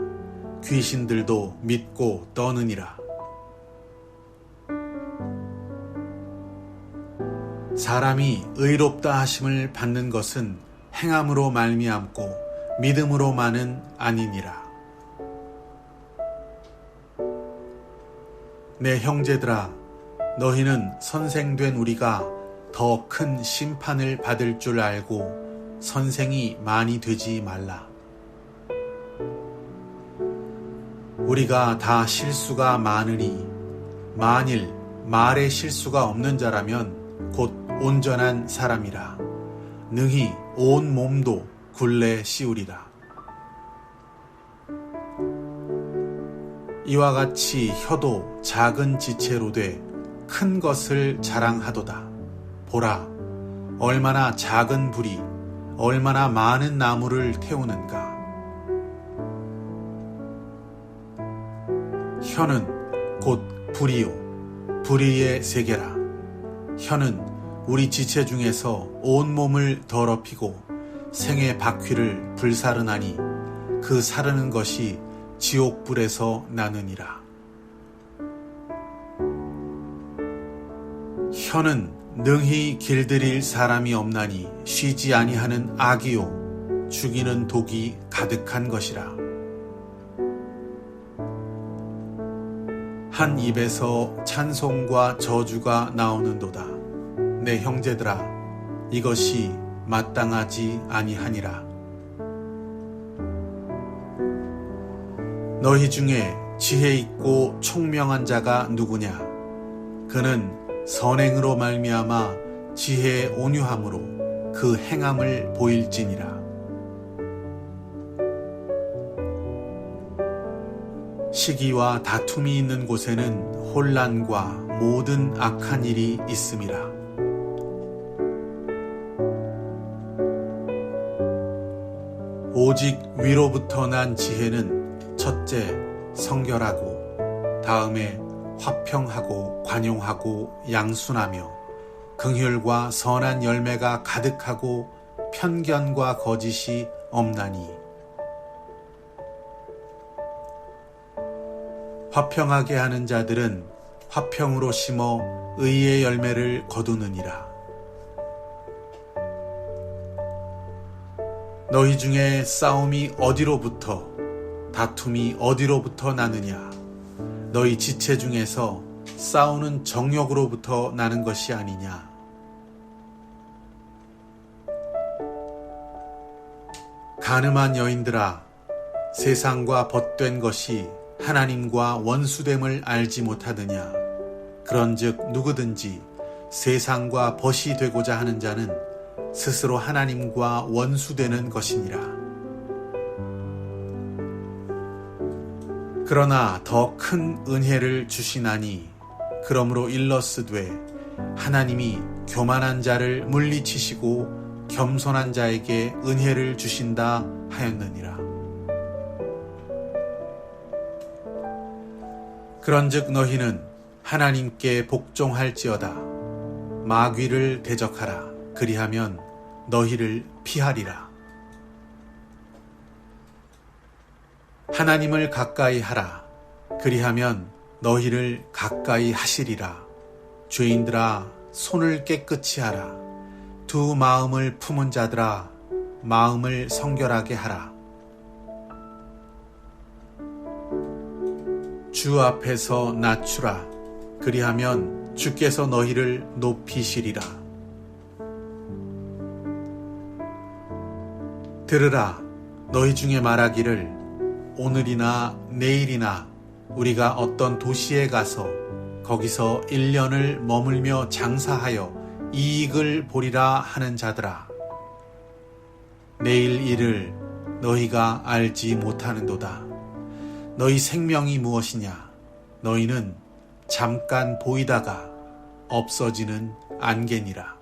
S1: 귀신들도 믿고 떠느니라. 사람이 의롭다 하심을 받는 것은 행함으로 말미암고 믿음으로만은 아니니라. 내 형제들아, 너희는 선생된 우리가 더 큰 심판을 받을 줄 알고 선생이 많이 되지 말라. 우리가 다 실수가 많으니 만일 말에 실수가 없는 자라면 곧 온전한 사람이라. 능히 온 몸도 굴레 씌우리라. 이와 같이 혀도 작은 지체로 돼 큰 것을 자랑하도다. 보라, 얼마나 작은 불이 얼마나 많은 나무를 태우는가. 혀는 곧 불이요, 불의의 세계라. 혀는 우리 지체 중에서 온몸을 더럽히고 생의 바퀴를 불사르나니 그 사르는 것이 지옥불에서 나느니라. 혀는 능히 길들일 사람이 없나니 쉬지 아니하는 악이요 죽이는 독이 가득한 것이라. 한 입에서 찬송과 저주가 나오는도다. 내 형제들아, 이것이 마땅하지 아니하니라. 너희 중에 지혜 있고 총명한 자가 누구냐? 그는 선행으로 말미암아 지혜의 온유함으로 그 행함을 보일지니라. 시기와 다툼이 있는 곳에는 혼란과 모든 악한 일이 있음이라. 오직 위로부터 난 지혜는 첫째 성결하고, 다음에 화평하고 관용하고 양순하며 긍휼과 선한 열매가 가득하고 편견과 거짓이 없나니. 화평하게 하는 자들은 화평으로 심어 의의 열매를 거두느니라. 너희 중에 싸움이 어디로부터, 다툼이 어디로부터 나느냐? 너희 지체 중에서 싸우는 정욕으로부터 나는 것이 아니냐? 가늠한 여인들아, 세상과 벗된 것이 하나님과 원수됨을 알지 못하느냐? 그런즉 누구든지 세상과 벗이 되고자 하는 자는 스스로 하나님과 원수되는 것이니라. 그러나 더 큰 은혜를 주시나니, 그러므로 일러스되 하나님이 교만한 자를 물리치시고 겸손한 자에게 은혜를 주신다 하였느니라. 그런즉 너희는 하나님께 복종할지어다. 마귀를 대적하라. 그리하면 너희를 피하리라. 하나님을 가까이 하라. 그리하면 너희를 가까이 하시리라. 죄인들아, 손을 깨끗이 하라. 두 마음을 품은 자들아, 마음을 성결하게 하라. 주 앞에서 낮추라. 그리하면 주께서 너희를 높이시리라. 들으라. 너희 중에 말하기를 오늘이나 내일이나 우리가 어떤 도시에 가서 거기서 1년을 머물며 장사하여 이익을 보리라 하는 자들아, 내일 일을 너희가 알지 못하는도다. 너희 생명이 무엇이냐? 너희는 잠깐 보이다가 없어지는 안개니라.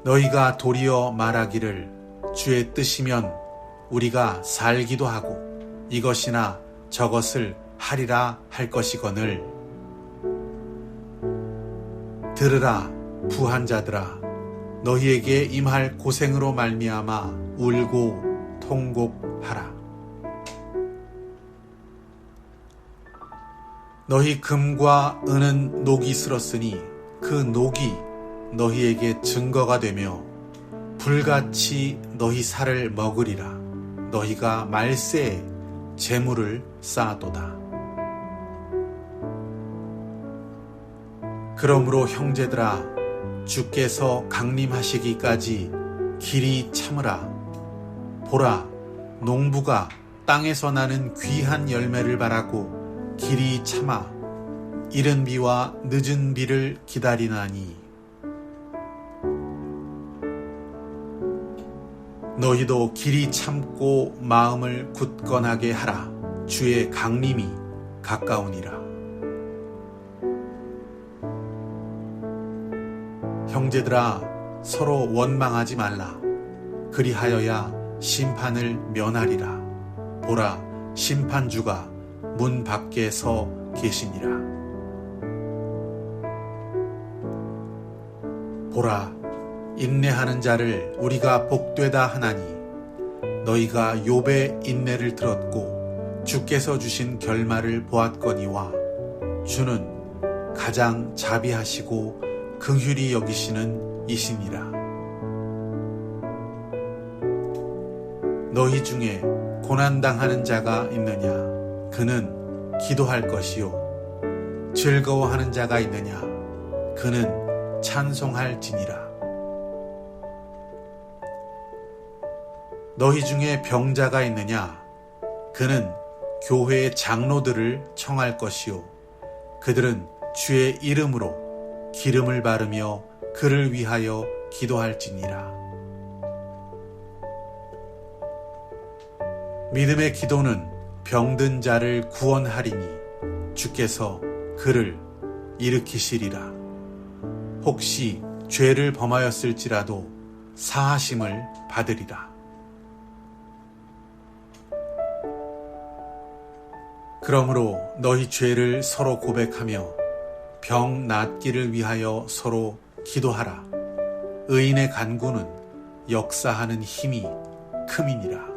S1: 너희가 도리어 말하기를 주의 뜻이면 우리가 살기도 하고 이것이나 저것을 하리라 할 것이거늘. 들으라 부한 자들아, 너희에게 임할 고생으로 말미암아 울고 통곡하라. 너희 금과 은은 녹이 슬었으니 그 녹이 너희에게 증거가 되며 불같이 너희 살을 먹으리라. 너희가 말세에 재물을 쌓아도다. 그러므로 형제들아, 주께서 강림하시기까지 길이 참으라. 보라, 농부가 땅에서 나는 귀한 열매를 바라고 길이 참아 이른 비와 늦은 비를 기다리나니, 너희도 길이 참고 마음을 굳건하게 하라. 주의 강림이 가까우니라. 형제들아, 서로 원망하지 말라. 그리하여야 심판을 면하리라. 보라, 심판주가 문 밖에 서 계시니라. 보라, 인내하는 자를 우리가 복되다 하나니, 너희가 욥의 인내를 들었고 주께서 주신 결말을 보았거니와, 주는 가장 자비하시고 긍휼히 여기시는 이시니라. 너희 중에 고난당하는 자가 있느냐? 그는 기도할 것이요. 즐거워하는 자가 있느냐? 그는 찬송할지니라. 너희 중에 병자가 있느냐? 그는 교회의 장로들을 청할 것이요. 그들은 주의 이름으로 기름을 바르며 그를 위하여 기도할지니라. 믿음의 기도는 병든 자를 구원하리니 주께서 그를 일으키시리라. 혹시 죄를 범하였을지라도 사하심을 받으리라. 그러므로 너희 죄를 서로 고백하며 병 낫기를 위하여 서로 기도하라. 의인의 간구는 역사하는 힘이 큼이니라.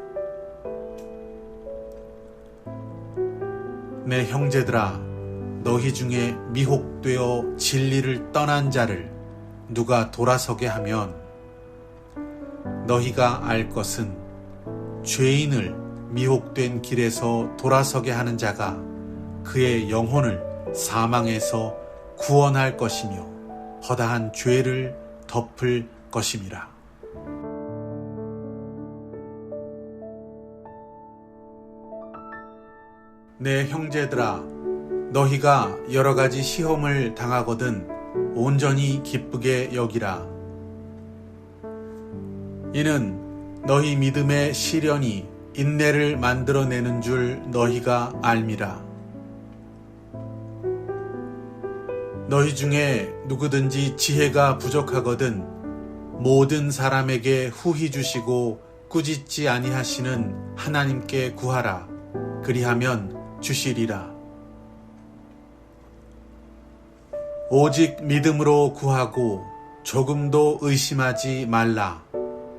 S1: 내 형제들아, 너희 중에 미혹되어 진리를 떠난 자를 누가 돌아서게 하면 너희가 알 것은 죄인을 미혹된 길에서 돌아서게 하는 자가 그의 영혼을 사망에서 구원할 것이며 허다한 죄를 덮을 것임이라. 내 형제들아, 너희가 여러 가지 시험을 당하거든 온전히 기쁘게 여기라. 이는 너희 믿음의 시련이 인내를 만들어내는 줄 너희가 알미라. 너희 중에 누구든지 지혜가 부족하거든 모든 사람에게 후히 주시고 꾸짖지 아니하시는 하나님께 구하라. 그리하면 주시리라. 오직 믿음으로 구하고 조금도 의심하지 말라.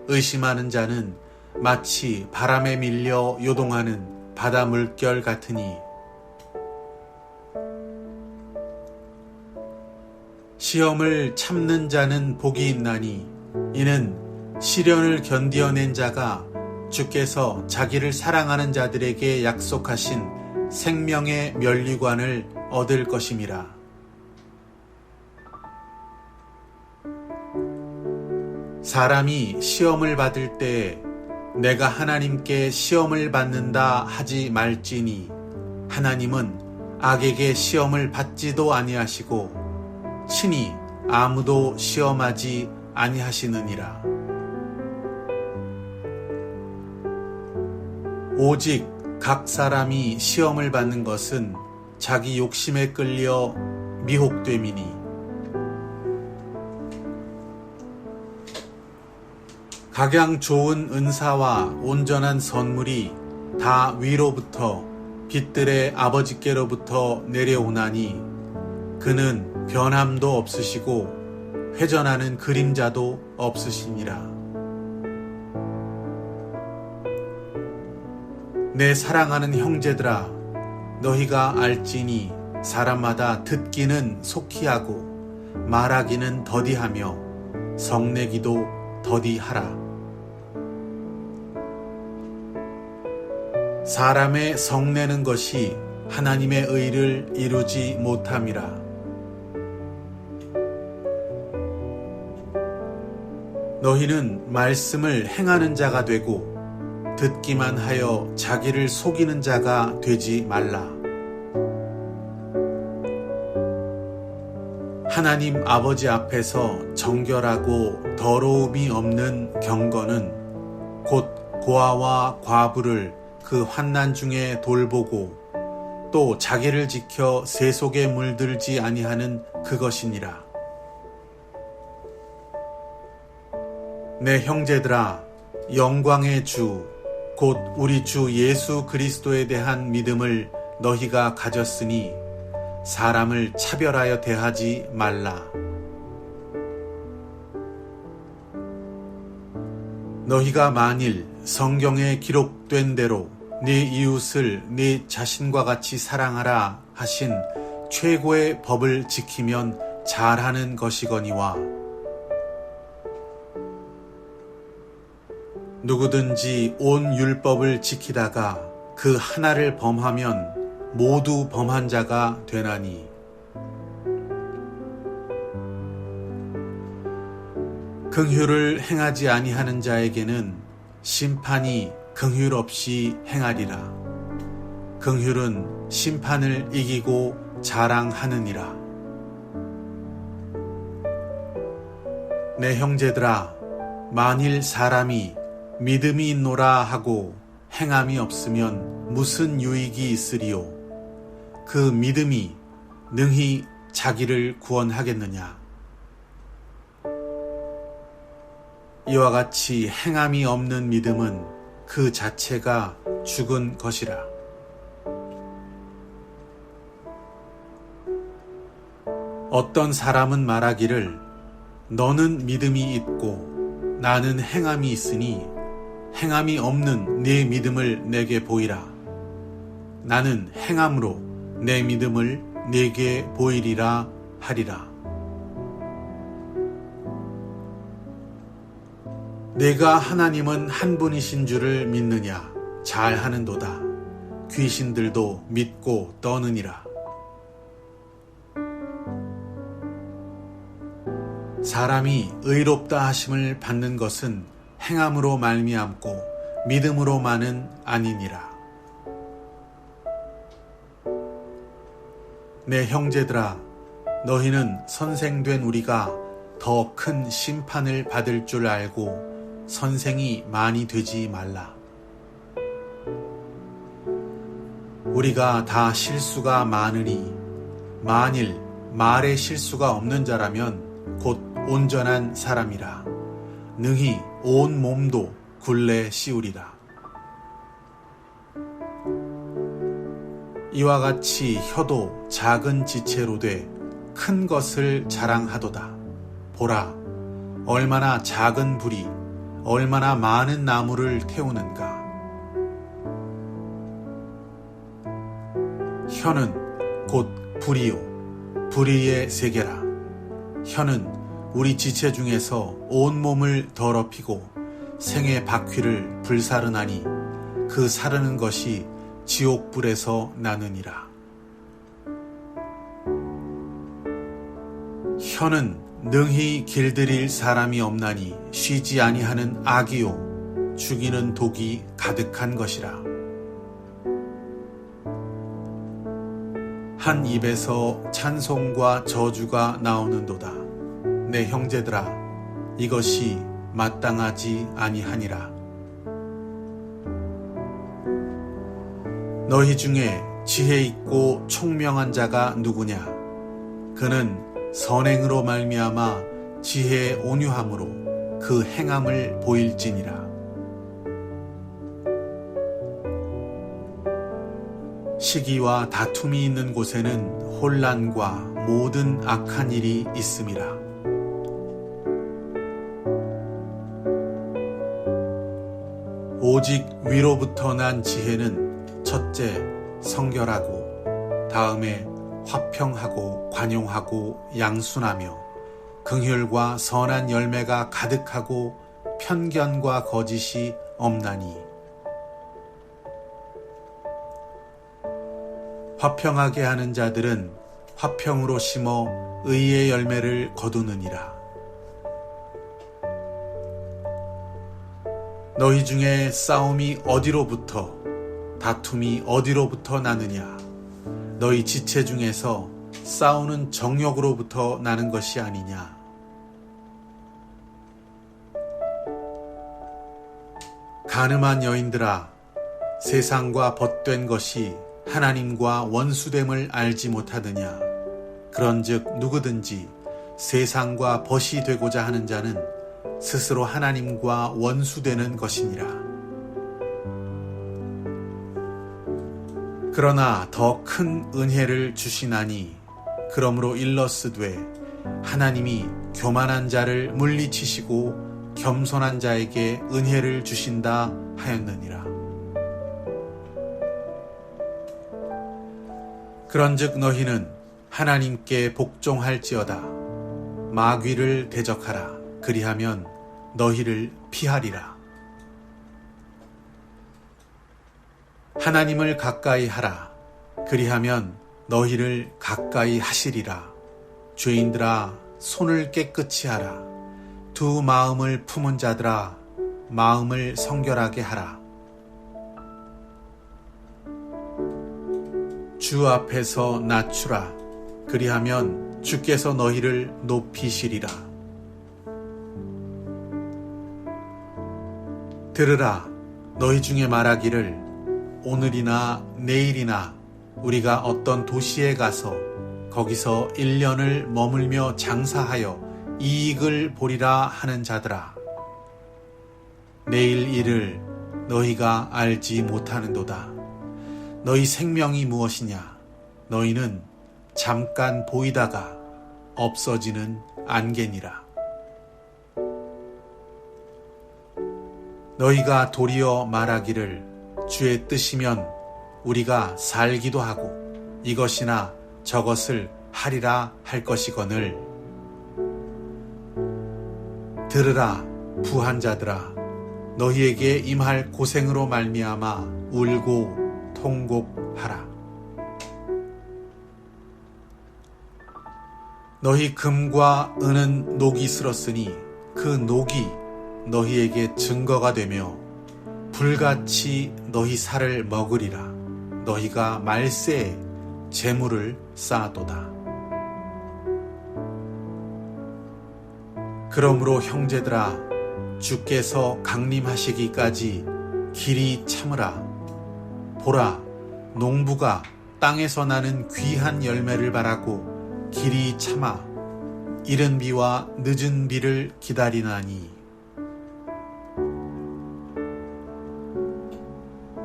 S1: 의심하는 자는 마치 바람에 밀려 요동하는 바다 물결 같으니 시험을 참는 자는 복이 있나니 이는 시련을 견디어낸 자가 주께서 자기를 사랑하는 자들에게 약속하신 생명의 면류관을 얻을 것임이라. 사람이 시험을 받을 때에 내가 하나님께 시험을 받는다 하지 말지니 하나님은 악에게 시험을 받지도 아니하시고 친히 아무도 시험하지 아니하시느니라. 오직 각 사람이 시험을 받는 것은 자기 욕심에 끌려 미혹됨이니 각양 좋은 은사와 온전한 선물이 다 위로부터 빛들의 아버지께로부터 내려오나니 그는 변함도 없으시고 회전하는 그림자도 없으시니라. 내 사랑하는 형제들아, 너희가 알지니 사람마다 듣기는 속히 하고 말하기는 더디하며 성내기도 더디하라. 사람의 성내는 것이 하나님의 의를 이루지 못함이라. 너희는 말씀을 행하는 자가 되고 듣기만 하여 자기를 속이는 자가 되지 말라. 하나님 아버지 앞에서 정결하고 더러움이 없는 경건은 곧 고아와 과부를 그 환난 중에 돌보고 또 자기를 지켜 세속에 물들지 아니하는 그것이니라. 내 형제들아, 영광의 주 곧 우리 주 예수 그리스도에 대한 믿음을 너희가 가졌으니 사람을 차별하여 대하지 말라. 너희가 만일 성경에 기록된 대로 네 이웃을 네 자신과 같이 사랑하라 하신 최고의 법을 지키면 잘하는 것이거니와 누구든지 온 율법을 지키다가 그 하나를 범하면 모두 범한 자가 되나니 긍휼을 행하지 아니하는 자에게는 심판이 긍휼 없이 행하리라. 긍휼은 심판을 이기고 자랑하느니라. 내 형제들아, 만일 사람이 믿음이 있노라 하고 행함이 없으면 무슨 유익이 있으리요? 그 믿음이 능히 자기를 구원하겠느냐? 이와 같이 행함이 없는 믿음은 그 자체가 죽은 것이라. 어떤 사람은 말하기를 너는 믿음이 있고 나는 행함이 있으니 행함이 없는 네 믿음을 내게 보이라. 나는 행함으로 내 믿음을 내게 보이리라 하리라. 내가 하나님은 한 분이신 줄을 믿느냐? 잘하는도다. 귀신들도 믿고 떠느니라. 사람이 의롭다 하심을 받는 것은 행함으로 말미암고 믿음으로만은 아니니라. 내 형제들아, 너희는 선생된 우리가 더 큰 심판을 받을 줄 알고 선생이 많이 되지 말라. 우리가 다 실수가 많으니 만일 말에 실수가 없는 자라면 곧 온전한 사람이라. 능히 온 몸도 굴레 씌우리라. 이와 같이 혀도 작은 지체로 돼 큰 것을 자랑하도다. 보라, 얼마나 작은 불이 얼마나 많은 나무를 태우는가. 혀는 곧 불이요, 불의의 세계라. 혀는 우리 지체 중에서 온몸을 더럽히고 생의 바퀴를 불사르나니 그 사르는 것이 지옥불에서 나느니라. 혀는 능히 길들일 사람이 없나니 쉬지 아니하는 악이요 죽이는 독이 가득한 것이라. 한 입에서 찬송과 저주가 나오는도다. 내 형제들아, 이것이 마땅하지 아니하니라. 너희 중에 지혜 있고 총명한 자가 누구냐? 그는 선행으로 말미암아 지혜의 온유함으로 그 행함을 보일지니라. 시기와 다툼이 있는 곳에는 혼란과 모든 악한 일이 있음이라. 오직 위로부터 난 지혜는 첫째 성결하고 다음에 화평하고 관용하고 양순하며 긍휼과 선한 열매가 가득하고 편견과 거짓이 없나니. 화평하게 하는 자들은 화평으로 심어 의의 열매를 거두느니라. 너희 중에 싸움이 어디로부터 다툼이 어디로부터 나느냐? 너희 지체 중에서 싸우는 정욕으로부터 나는 것이 아니냐? 가늠한 여인들아, 세상과 벗된 것이 하나님과 원수됨을 알지 못하느냐? 그런즉 누구든지 세상과 벗이 되고자 하는 자는 스스로 하나님과 원수되는 것이니라. 그러나 더 큰 은혜를 주시나니 그러므로 일러스되 하나님이 교만한 자를 물리치시고 겸손한 자에게 은혜를 주신다 하였느니라. 그런즉 너희는 하나님께 복종할지어다. 마귀를 대적하라. 그리하면 너희를 피하리라. 하나님을 가까이 하라. 그리하면 너희를 가까이 하시리라. 죄인들아, 손을 깨끗이 하라. 두 마음을 품은 자들아, 마음을 성결하게 하라. 주 앞에서 낮추라. 그리하면 주께서 너희를 높이시리라. 들으라. 너희 중에 말하기를 오늘이나 내일이나 우리가 어떤 도시에 가서 거기서 1년을 머물며 장사하여 이익을 보리라 하는 자들아. 내일 일을 너희가 알지 못하는도다. 너희 생명이 무엇이냐? 너희는 잠깐 보이다가 없어지는 안개니라. 너희가 도리어 말하기를 주의 뜻이면 우리가 살기도 하고 이것이나 저것을 하리라 할 것이거늘. 들으라 부한 자들아, 너희에게 임할 고생으로 말미암아 울고 통곡하라. 너희 금과 은은 녹이 슬었으니 그 녹이 너희에게 증거가 되며 불같이 너희 살을 먹으리라. 너희가 말세에 재물을 쌓아도다. 그러므로 형제들아, 주께서 강림하시기까지 길이 참으라. 보라, 농부가 땅에서 나는 귀한 열매를 바라고 길이 참아 이른 비와 늦은 비를 기다리나니,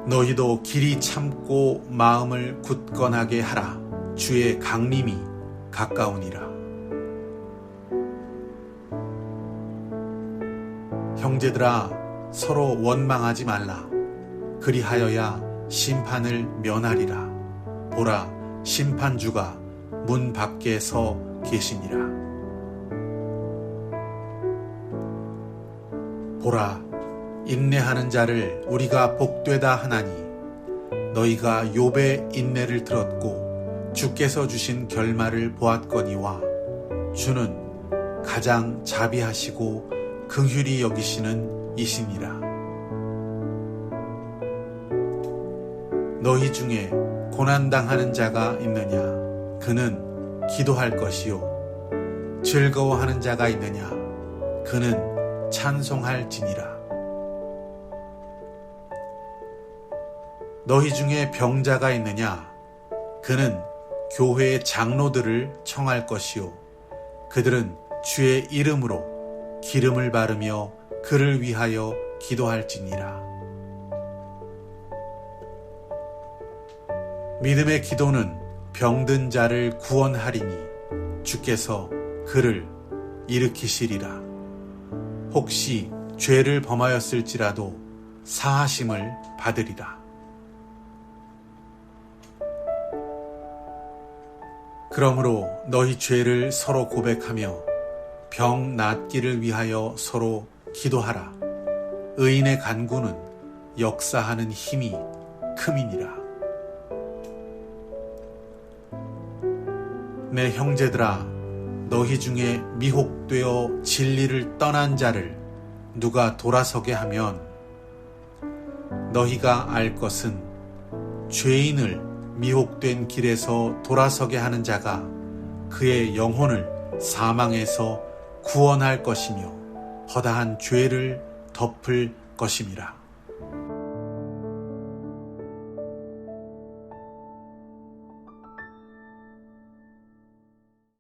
S1: 너희도 길이 참고 마음을 굳건하게 하라. 주의 강림이 가까우니라. 형제들아, 서로 원망하지 말라. 그리하여야 심판을 면하리라. 보라, 심판주가 문 밖에 서 계시니라. 보라, 인내하는 자를 우리가 복되다 하나니, 너희가 욥의 인내를 들었고 주께서 주신 결말을 보았거니와, 주는 가장 자비하시고 긍휼히 여기시는 이시니라. 너희 중에 고난당하는 자가 있느냐? 그는 기도할 것이요. 즐거워하는 자가 있느냐? 그는 찬송할지니라. 너희 중에 병자가 있느냐? 그는 교회의 장로들을 청할 것이요. 그들은 주의 이름으로 기름을 바르며 그를 위하여 기도할지니라. 믿음의 기도는 병든 자를 구원하리니 주께서 그를 일으키시리라. 혹시 죄를 범하였을지라도 사하심을 받으리라. 그러므로 너희 죄를 서로 고백하며 병 낫기를 위하여 서로 기도하라. 의인의 간구는 역사하는 힘이 큼이니라. 내 형제들아, 너희 중에 미혹되어 진리를 떠난 자를 누가 돌아서게 하면, 너희가 알 것은 죄인을 미혹된 길에서 돌아서게 하는 자가 그의 영혼을 사망에서 구원할 것이며 허다한 죄를 덮을 것임이라.